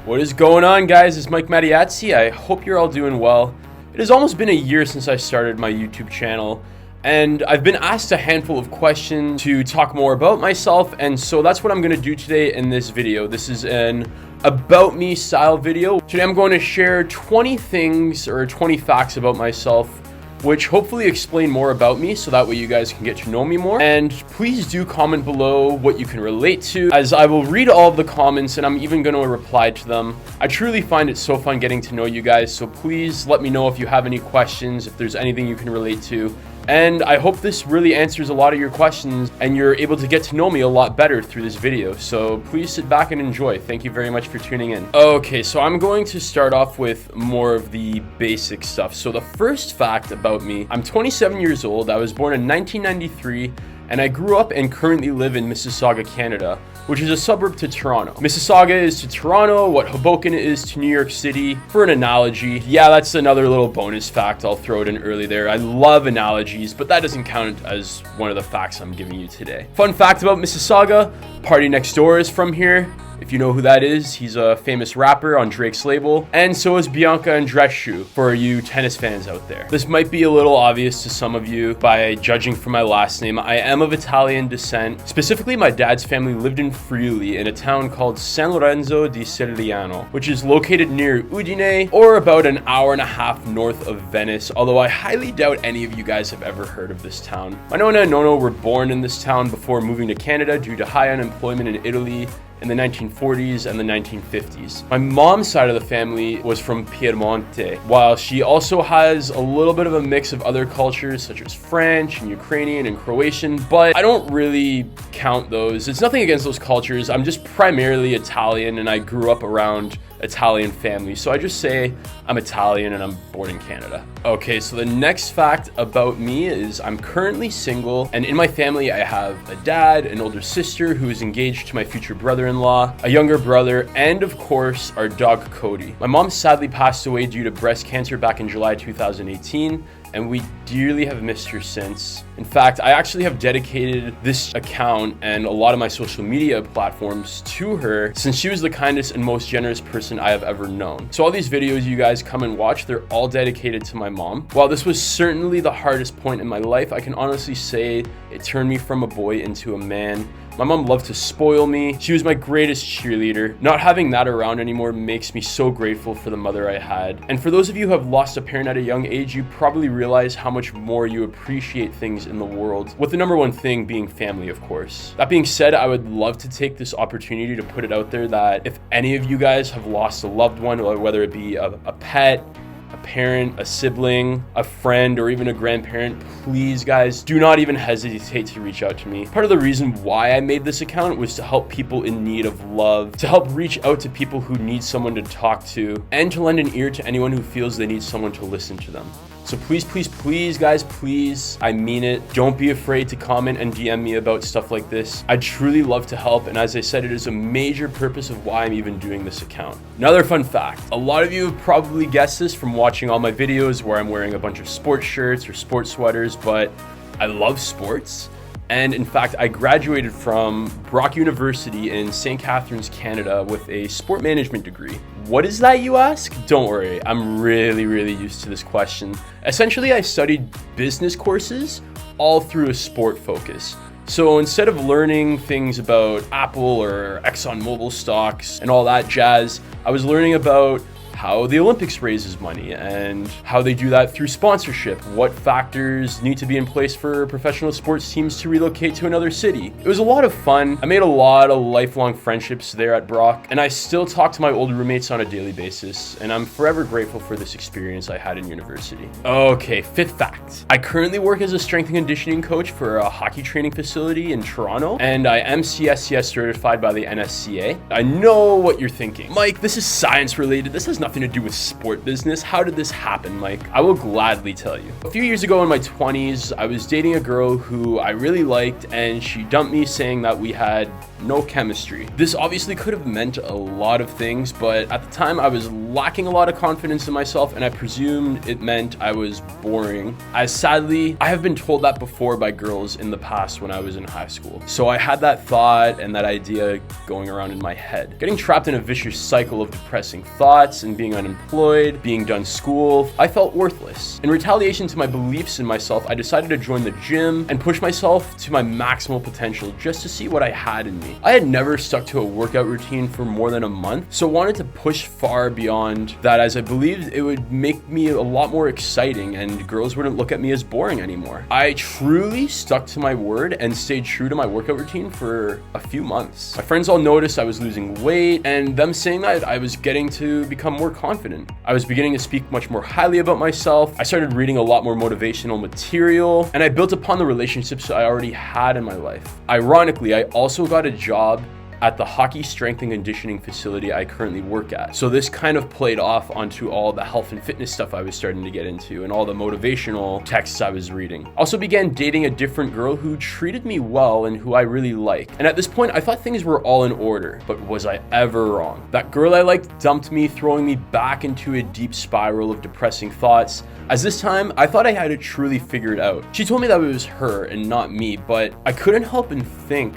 What is going on, guys? It's Mike Matteazzi. I hope you're all doing well. It has almost been a year since I started my YouTube channel, and I've been asked a handful of questions to talk more about myself, and so that's what I'm going to do today in this video. This is an about me style video. Today I'm going to share 20 things or 20 facts about myself, which hopefully explain more about me so that way you guys can get to know me more. And please do comment below what you can relate to, as I will read all of the comments and I'm even going to reply to them. I truly find it so fun getting to know you guys, so please let me know if you have any questions, if there's anything you can relate to. And I hope this really answers a lot of your questions and you're able to get to know me a lot better through this video. So please sit back and enjoy. Thank you very much for tuning in. Okay, so I'm going to start off with more of the basic stuff. So the first fact about me, I'm 27 years old. I was born in 1993 and I grew up and currently live in Mississauga, Canada, which is a suburb to Toronto. Mississauga is to Toronto what Hoboken is to New York City. For an analogy, yeah, that's another little bonus fact. I'll throw it in early there. I love analogies, but that doesn't count as one of the facts I'm giving you today. Fun fact about Mississauga, Party Next Door is from here. If you know who that is, he's a famous rapper on Drake's label. And so is Bianca Andreescu, for you tennis fans out there. This might be a little obvious to some of you by judging from my last name. I am of Italian descent. Specifically, my dad's family lived in Friuli in a town called San Lorenzo di Serigliano, which is located near Udine or about an hour and a half north of Venice, although I highly doubt any of you guys have ever heard of this town. My nonna and nono were born in this town before moving to Canada due to high unemployment in Italy in the 1940s and the 1950s. My mom's side of the family was from Piemonte, while she also has a little bit of a mix of other cultures such as French and Ukrainian and Croatian, but I don't really count those. It's nothing against those cultures. I'm just primarily Italian and I grew up around Italian families, so I just say I'm Italian and I'm born in Canada. Okay, so the next fact about me is I'm currently single, and in my family I have a dad, an older sister who is engaged to my future brother-in-law, a younger brother, and of course our dog Cody. My mom sadly passed away due to breast cancer back in July 2018, and we dearly have missed her since. In fact, I actually have dedicated this account and a lot of my social media platforms to her, since she was the kindest and most generous person I have ever known. So all these videos you guys come and watch, they're all dedicated to my mom. While this was certainly the hardest point in my life, I can honestly say it turned me from a boy into a man. My mom loved to spoil me. She was my greatest cheerleader. Not having that around anymore makes me so grateful for the mother I had. And for those of you who have lost a parent at a young age, you probably realize how much more you appreciate things in the world, with the number one thing being family, of course. That being said, I would love to take this opportunity to put it out there that if any of you guys have lost a loved one, or whether it be a pet, a parent, a sibling, a friend, or even a grandparent, please guys, do not even hesitate to reach out to me. Part of the reason why I made this account was to help people in need of love, to help reach out to people who need someone to talk to, and to lend an ear to anyone who feels they need someone to listen to them. So please, please, please, guys, please, I mean it. Don't be afraid to comment and DM me about stuff like this. I'd truly love to help, and as I said, it is a major purpose of why I'm even doing this account. Another fun fact, a lot of you have probably guessed this from watching all my videos where I'm wearing a bunch of sports shirts or sports sweaters, but I love sports. And in fact, I graduated from Brock University in St. Catharines, Canada with a sport management degree. What is that, you ask? Don't worry, I'm really used to this question. Essentially, I studied business courses all through a sport focus. So instead of learning things about Apple or ExxonMobil stocks and all that jazz, I was learning about how the Olympics raises money and how they do that through sponsorship, what factors need to be in place for professional sports teams to relocate to another city. It was a lot of fun. I made a lot of lifelong friendships there at Brock, and I still talk to my old roommates on a daily basis, and I'm forever grateful for this experience I had in university. Okay, fifth fact. I currently work as a strength and conditioning coach for a hockey training facility in Toronto, and I am CSCS certified by the NSCA. I know what you're thinking. Mike, this is science related. This has nothing to do with sport business. How did this happen, Mike? I will gladly tell you. A few years ago in my 20s, I was dating a girl who I really liked, and she dumped me saying that we had no chemistry. This obviously could have meant a lot of things, but at the time I was lacking a lot of confidence in myself, and I presumed it meant I was boring, as sadly I have been told that before by girls in the past when I was in high school. So I had that thought and that idea going around in my head. Getting trapped in a vicious cycle of depressing thoughts and being unemployed, being done school, I felt worthless. In retaliation to my beliefs in myself, I decided to join the gym and push myself to my maximal potential just to see what I had in me. I had never stuck to a workout routine for more than a month, so wanted to push far beyond that, as I believed it would make me a lot more exciting and girls wouldn't look at me as boring anymore. I truly stuck to my word and stayed true to my workout routine for a few months. My friends all noticed I was losing weight, and them saying that I was getting to become more confident. I was beginning to speak much more highly about myself. I started reading a lot more motivational material, and I built upon the relationships I already had in my life. Ironically, I also got a job at the hockey strength and conditioning facility I currently work at. So this kind of played off onto all the health and fitness stuff I was starting to get into and all the motivational texts I was reading. Also began dating a different girl who treated me well and who I really liked. And at this point, I thought things were all in order, but was I ever wrong? That girl I liked dumped me, throwing me back into a deep spiral of depressing thoughts. As this time, I thought I had it truly figured out. She told me that it was her and not me, but I couldn't help and think,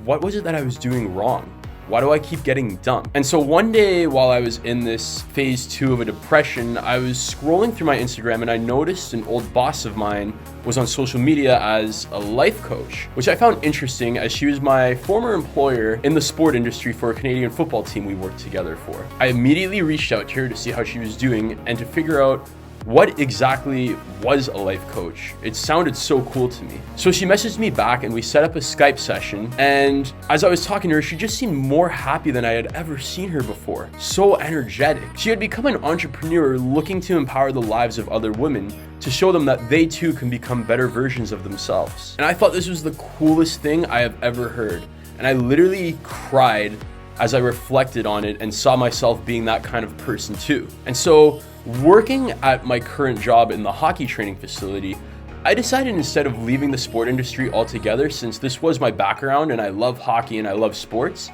what was it that I was doing wrong? Why do I keep getting dumped? And so one day while I was in this phase 2 of a depression, I was scrolling through my Instagram and I noticed an old boss of mine was on social media as a life coach, which I found interesting as she was my former employer in the sport industry for a Canadian football team we worked together for. I immediately reached out to her to see how she was doing and to figure out what exactly was a life coach. It sounded so cool to me. So she messaged me back and we set up a Skype session, and as I was talking to her, she just seemed more happy than I had ever seen her before. So energetic. She had become an entrepreneur looking to empower the lives of other women to show them that they too can become better versions of themselves. And I thought this was the coolest thing I have ever heard. And I literally cried as I reflected on it and saw myself being that kind of person too. And so working at my current job in the hockey training facility, I decided instead of leaving the sport industry altogether, since this was my background and I love hockey and I love sports,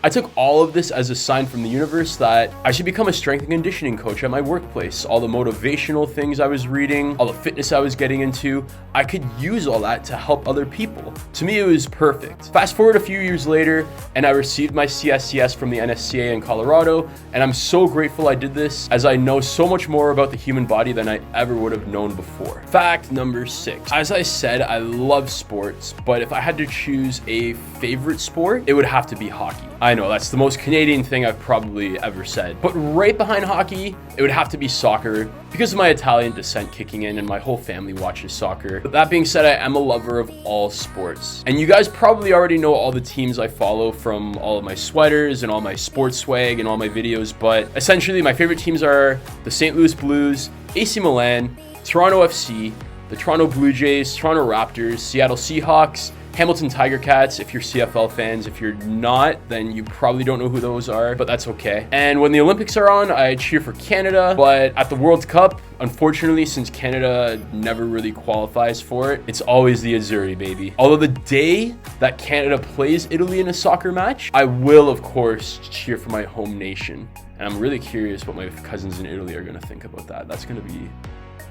I took all of this as a sign from the universe that I should become a strength and conditioning coach at my workplace. All the motivational things I was reading, all the fitness I was getting into, I could use all that to help other people. To me, it was perfect. Fast forward a few years later, and I received my CSCS from the NSCA in Colorado, and I'm so grateful I did this, as I know so much more about the human body than I ever would have known before. Fact number 6. As I said, I love sports, but if I had to choose a favorite sport, it would have to be hockey. I know that's the most Canadian thing I've probably ever said, but right behind hockey, it would have to be soccer because of my Italian descent kicking in and my whole family watches soccer. But that being said, I am a lover of all sports. And you guys probably already know all the teams I follow from all of my sweaters and all my sports swag and all my videos, but essentially my favorite teams are the St. Louis Blues, AC Milan, Toronto FC, the Toronto Blue Jays, Toronto Raptors, Seattle Seahawks, Hamilton Tiger Cats, if you're CFL fans. If you're not, then you probably don't know who those are, but that's okay. And when the Olympics are on, I cheer for Canada, but at the World Cup, unfortunately, since Canada never really qualifies for it, it's always the Azzurri, baby. Although the day that Canada plays Italy in a soccer match, I will, of course, cheer for my home nation. And I'm really curious what my cousins in Italy are gonna think about that. That's gonna be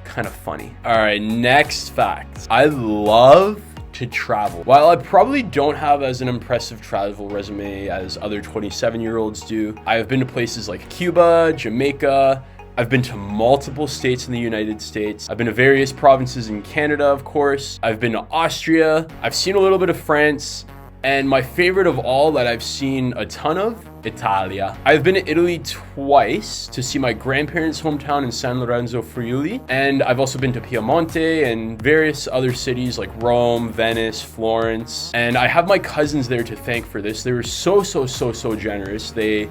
kind of funny. All right, next fact. I love to travel. While I probably don't have as an impressive travel resume as other 27-year-olds do, I have been to places like Cuba, Jamaica. I've been to multiple states in the United States. I've been to various provinces in Canada, of course. I've been to Austria. I've seen a little bit of France. And my favorite of all that I've seen a ton of, Italia. I've been to Italy twice to see my grandparents' hometown in San Lorenzo Friuli. And I've also been to Piemonte and various other cities like Rome, Venice, Florence. And I have my cousins there to thank for this. They were so generous. They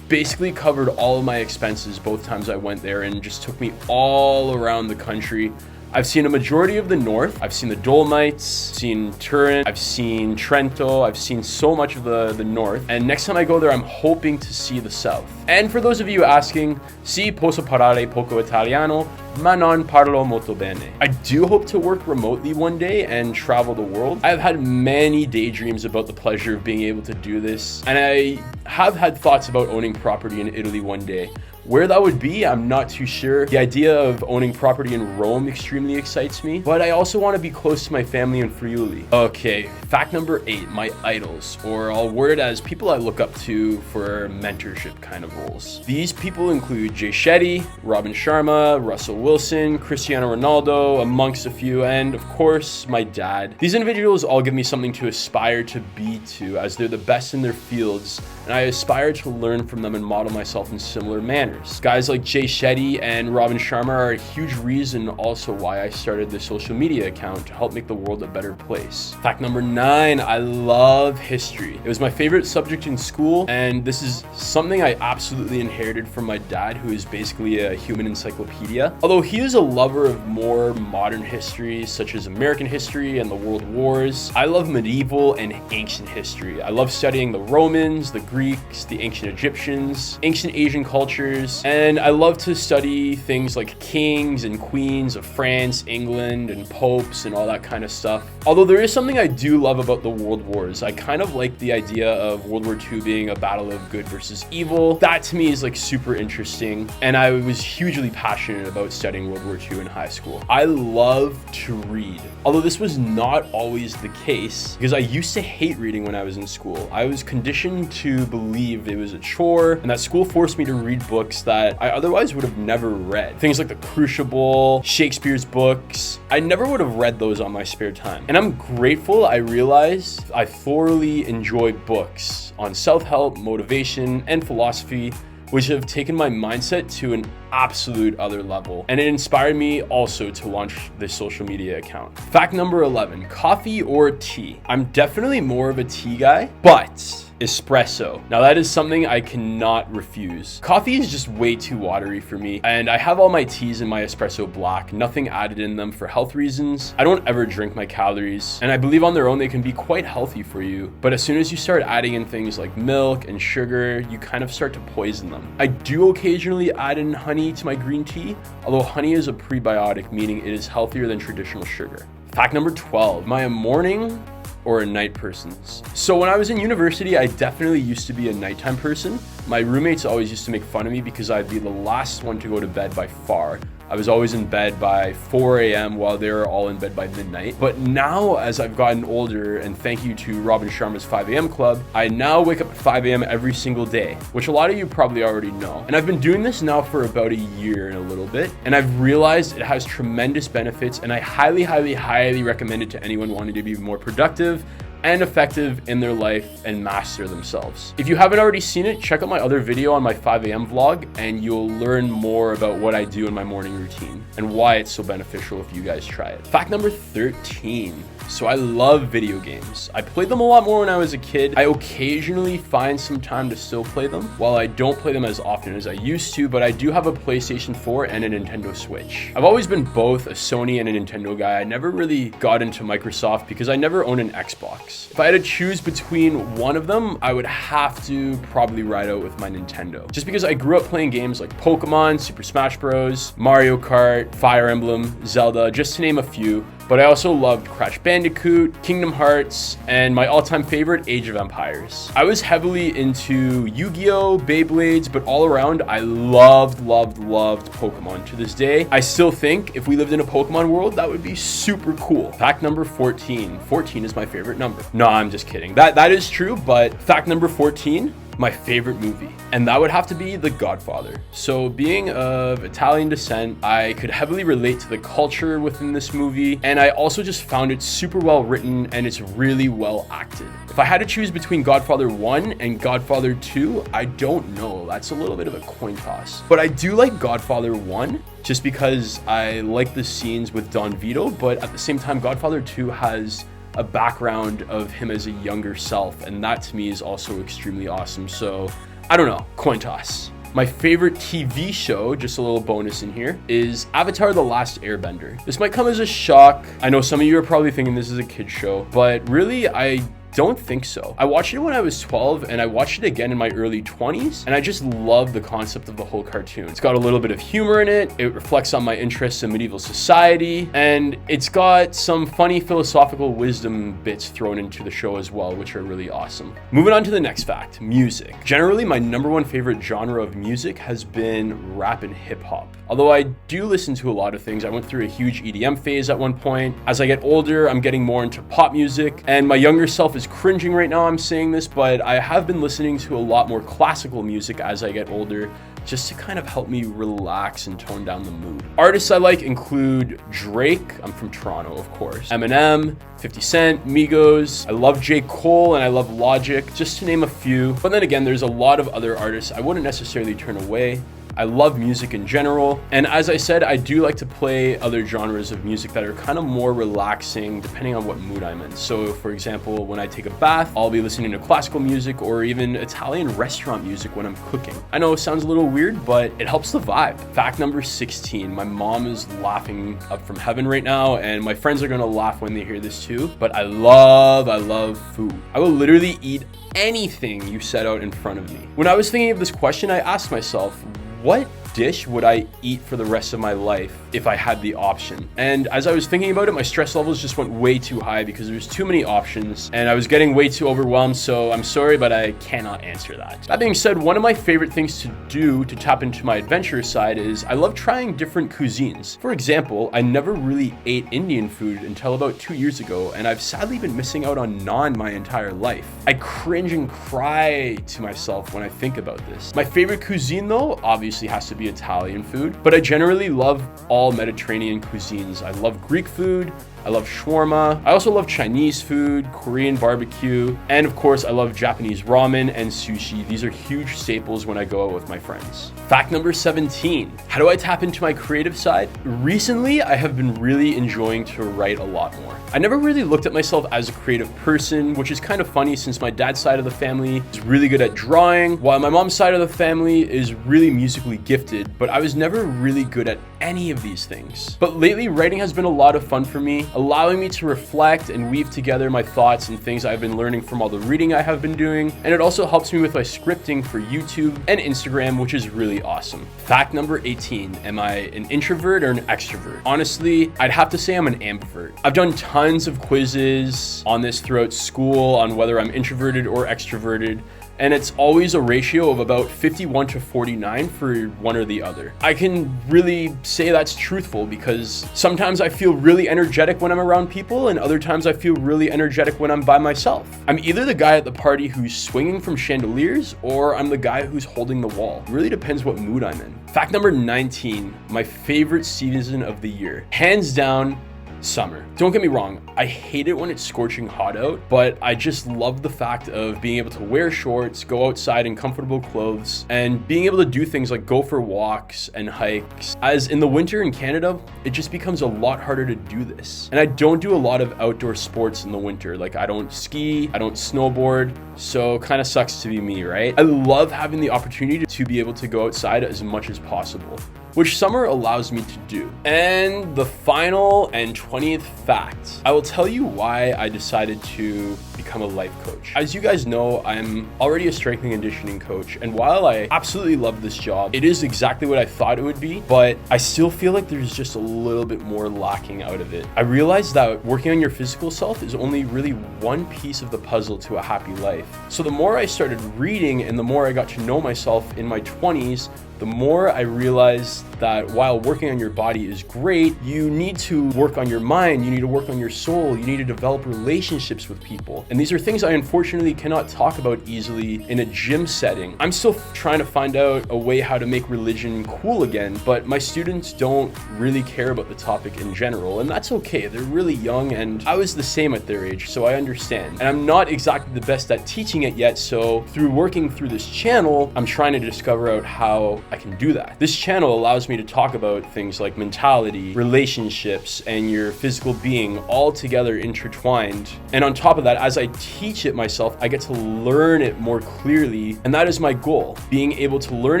basically covered all of my expenses both times I went there and just took me all around the country. I've seen a majority of the north. I've seen the Dolomites, seen Turin, I've seen Trento, I've seen so much of the north. And next time I go there, I'm hoping to see the south. And for those of you asking, si posso parlare poco italiano, ma non parlo molto bene. I do hope to work remotely one day and travel the world. I've had many daydreams about the pleasure of being able to do this, and I have had thoughts about owning property in Italy one day. Where that would be, I'm not too sure. The idea of owning property in Rome extremely excites me, but I also want to be close to my family in Friuli. Okay, fact number 8, my idols, or I'll word it as people I look up to for mentorship kind of roles. These people include Jay Shetty, Robin Sharma, Russell Wilson, Cristiano Ronaldo, amongst a few, and of course, my dad. These individuals all give me something to aspire to be to, as they're the best in their fields, and I aspire to learn from them and model myself in similar manners. Guys like Jay Shetty and Robin Sharma are a huge reason also why I started this social media account to help make the world a better place. Fact number 9, I love history. It was my favorite subject in school, and this is something I absolutely inherited from my dad, who is basically a human encyclopedia. Although he is a lover of more modern history, such as American history and the World Wars, I love medieval and ancient history. I love studying the Romans, the Greeks, the ancient Egyptians, ancient Asian cultures, and I love to study things like kings and queens of France, England, and popes and all that kind of stuff. Although there is something I do love about the World Wars. I kind of like the idea of World War II being a battle of good versus evil. That to me is like super interesting, and I was hugely passionate about studying World War II in high school. I love to read, although this was not always the case because I used to hate reading when I was in school. I was conditioned to believe it was a chore and that school forced me to read books that I otherwise would have never read. Things like The Crucible, Shakespeare's books. I never would have read those on my spare time. And I'm grateful I realized I thoroughly enjoy books on self-help, motivation, and philosophy, which have taken my mindset to an absolute other level. And it inspired me also to launch this social media account. Fact number 11, coffee or tea? I'm definitely more of a tea guy, but espresso. Now that is something I cannot refuse. Coffee is just way too watery for me, and I have all my teas in my espresso black, nothing added in them for health reasons. I don't ever drink my calories, and I believe on their own they can be quite healthy for you, but as soon as you start adding in things like milk and sugar, you kind of start to poison them. I do occasionally add in honey to my green tea, although honey is a prebiotic, meaning it is healthier than traditional sugar. Fact number 12, am I a morning or a night person? So when I was in university, I definitely used to be a nighttime person. My roommates always used to make fun of me because I'd be the last one to go to bed by far. I was always in bed by 4 a.m. while they were all in bed by midnight. But now, as I've gotten older, and thank you to Robin Sharma's 5 a.m. club, I now wake up at 5 a.m. every single day, which a lot of you probably already know. And I've been doing this now for about a year and a little bit, and I've realized it has tremendous benefits, and I highly, highly, highly recommend it to anyone wanting to be more productive and effective in their life and master themselves. If you haven't already seen it, check out my other video on my 5 a.m. vlog and you'll learn more about what I do in my morning routine and why it's so beneficial if you guys try it. Fact number 13. So I love video games. I played them a lot more when I was a kid. I occasionally find some time to still play them, while I don't play them as often as I used to, but I do have a PlayStation 4 and a Nintendo Switch. I've always been both a Sony and a Nintendo guy. I never really got into Microsoft because I never owned an Xbox. If I had to choose between one of them, I would have to probably ride out with my Nintendo. Just because I grew up playing games like Pokemon, Super Smash Bros, Mario Kart, Fire Emblem, Zelda, just to name a few. But I also loved Crash Bandicoot, Kingdom Hearts, and my all-time favorite, Age of Empires. I was heavily into Yu-Gi-Oh!, Beyblades, but all around, I loved Pokemon. To this day, I still think if we lived in a Pokemon world, that would be super cool. Fact number 14. 14 is my favorite number. No, I'm just kidding. That is true, but fact number 14, my favorite movie, and that would have to be The Godfather. So being of Italian descent, I could heavily relate to the culture within this movie, and I also just found it super well written and it's really well acted. If I had to choose between Godfather 1 and Godfather 2, I don't know. That's a little bit of a coin toss. But I do like Godfather 1 just because I like the scenes with Don Vito, but at the same time, Godfather 2 has a background of him as a younger self, and that to me is also extremely awesome. So I don't know, coin toss. My favorite TV show, just a little bonus in here, is Avatar: The Last Airbender. This might come as a shock. I know some of you are probably thinking this is a kid's show, but really I don't think so. I watched it when I was 12 and I watched it again in my early 20s, and I just love the concept of the whole cartoon. It's got a little bit of humor in it, it reflects on my interests in medieval society, and it's got some funny philosophical wisdom bits thrown into the show as well, which are really awesome. Moving on to the next fact, music. Generally, my number one favorite genre of music has been rap and hip hop. Although I do listen to a lot of things, I went through a huge EDM phase at one point. As I get older, I'm getting more into pop music, and my younger self is cringing right now I'm saying this, but I have been listening to a lot more classical music as I get older, just to kind of help me relax and tone down the mood. Artists I like include Drake, I'm from Toronto of course, Eminem, 50 Cent, Migos, I love J. Cole, and I love Logic, just to name a few. But then again, there's a lot of other artists I wouldn't necessarily turn away. I love music in general, and as I said, I do like to play other genres of music that are kind of more relaxing depending on what mood I'm in. So for example, when I take a bath, I'll be listening to classical music or even Italian restaurant music when I'm cooking. I know it sounds a little weird, but it helps the vibe. Fact number 16, my mom is laughing up from heaven right now, and my friends are gonna laugh when they hear this too, but I love food. I will literally eat anything you set out in front of me. When I was thinking of this question, I asked myself, what dish would I eat for the rest of my life if I had the option? And as I was thinking about it, my stress levels just went way too high because there's too many options and I was getting way too overwhelmed, so I'm sorry, but I cannot answer that. That being said, one of my favorite things to do to tap into my adventure side is I love trying different cuisines. For example, I never really ate Indian food until about 2 years ago, and I've sadly been missing out on naan my entire life. I cringe and cry to myself when I think about this. My favorite cuisine though, obviously has to be Italian food, but I generally love all Mediterranean cuisines. I love Greek food, I love shawarma, I also love Chinese food, Korean barbecue, and of course I love Japanese ramen and sushi. These are huge staples when I go out with my friends. Fact number 17, how do I tap into my creative side? Recently, I have been really enjoying to write a lot more. I never really looked at myself as a creative person, which is kind of funny since my dad's side of the family is really good at drawing, while my mom's side of the family is really musically gifted, but I was never really good at any of these things. But lately, writing has been a lot of fun for me, allowing me to reflect and weave together my thoughts and things I've been learning from all the reading I have been doing, and it also helps me with my scripting for YouTube and Instagram, which is really awesome. Fact number 18, am I an introvert or an extrovert? Honestly, I'd have to say I'm an ambivert. I've done tons of quizzes on this throughout school on whether I'm introverted or extroverted, and it's always a ratio of about 51 to 49 for one or the other. I can really say that's truthful because sometimes I feel really energetic when I'm around people, and other times I feel really energetic when I'm by myself. I'm either the guy at the party who's swinging from chandeliers, or I'm the guy who's holding the wall. It really depends what mood I'm in. Fact number 19, my favorite season of the year. Hands down, summer. Don't get me wrong, I hate it when it's scorching hot out, but I just love the fact of being able to wear shorts, go outside in comfortable clothes, and being able to do things like go for walks and hikes. As in the winter in Canada, it just becomes a lot harder to do this. And I don't do a lot of outdoor sports in the winter. Like I don't ski, I don't snowboard, so kind of sucks to be me, right? I love having the opportunity to be able to go outside as much as possible, which summer allows me to do. And the final and 20th fact, I will tell you why I decided to become a life coach. As you guys know, I'm already a strength and conditioning coach, and while I absolutely love this job, it is exactly what I thought it would be, but I still feel like there's just a little bit more lacking out of it. I realized that working on your physical self is only really one piece of the puzzle to a happy life. So the more I started reading and the more I got to know myself in my 20s, the more I realized that while working on your body is great, you need to work on your mind, you need to work on your soul, you need to develop relationships with people. And these are things I unfortunately cannot talk about easily in a gym setting. I'm still trying to find out a way how to make religion cool again, but my students don't really care about the topic in general, and that's okay. They're really young, and I was the same at their age, so I understand. And I'm not exactly the best at teaching it yet, so through working through this channel, I'm trying to discover out how I can do that. This channel allows me to talk about things like mentality, relationships, and your your physical being all together intertwined. And on top of that, as I teach it myself, I get to learn it more clearly. And that is my goal, being able to learn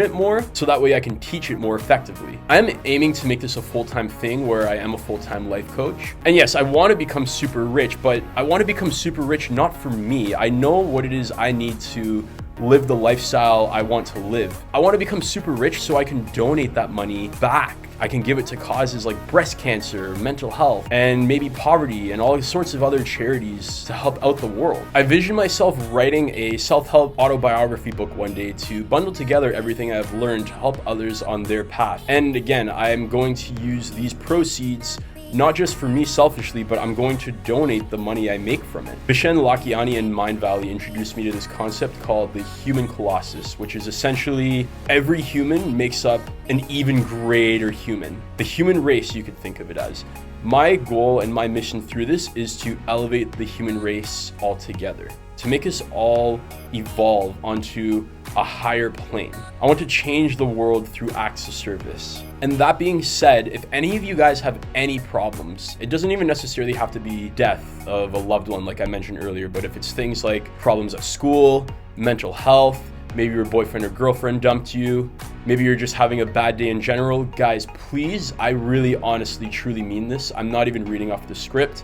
it more so that way I can teach it more effectively. I am aiming to make this a full-time thing where I am a full-time life coach. And yes, I want to become super rich, but I want to become super rich not for me. I know what it is I need to live the lifestyle I want to live. I want to become super rich so I can donate that money back. I can give it to causes like breast cancer, mental health, and maybe poverty, and all sorts of other charities to help out the world. I vision myself writing a self-help autobiography book one day to bundle together everything I've learned to help others on their path. And again, I am going to use these proceeds not just for me selfishly, but I'm going to donate the money I make from it. Vishen Lakhiani and Mind Valley introduced me to this concept called the human colossus, which is essentially every human makes up an even greater human. The human race, you could think of it as. My goal and my mission through this is to elevate the human race altogether, to make us all evolve onto a higher plane. I want to change the world through acts of service. And that being said, if any of you guys have any problems, it doesn't even necessarily have to be death of a loved one like I mentioned earlier, but if it's things like problems at school, mental health, maybe your boyfriend or girlfriend dumped you, maybe you're just having a bad day in general, guys, please, I really honestly, truly mean this. I'm not even reading off the script.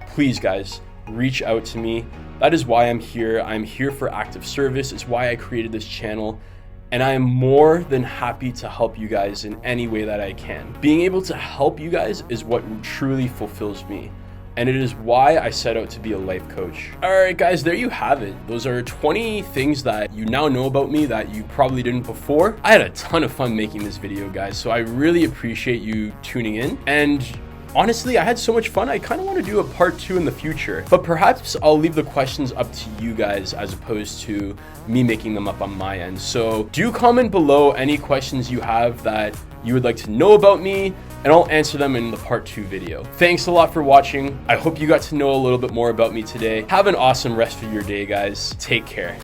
Please, guys, reach out to me. That is why I'm here. I'm here for active service. It's why I created this channel. And I am more than happy to help you guys in any way that I can. Being able to help you guys is what truly fulfills me. And it is why I set out to be a life coach. All right, guys, there you have it. Those are 20 things that you now know about me that you probably didn't before. I had a ton of fun making this video, guys. So I really appreciate you tuning in. And honestly, I had so much fun. I kind of want to do a part 2 in the future, but perhaps I'll leave the questions up to you guys as opposed to me making them up on my end. So do comment below any questions you have that you would like to know about me, and I'll answer them in the part 2 video. Thanks a lot for watching. I hope you got to know a little bit more about me today. Have an awesome rest of your day, guys. Take care.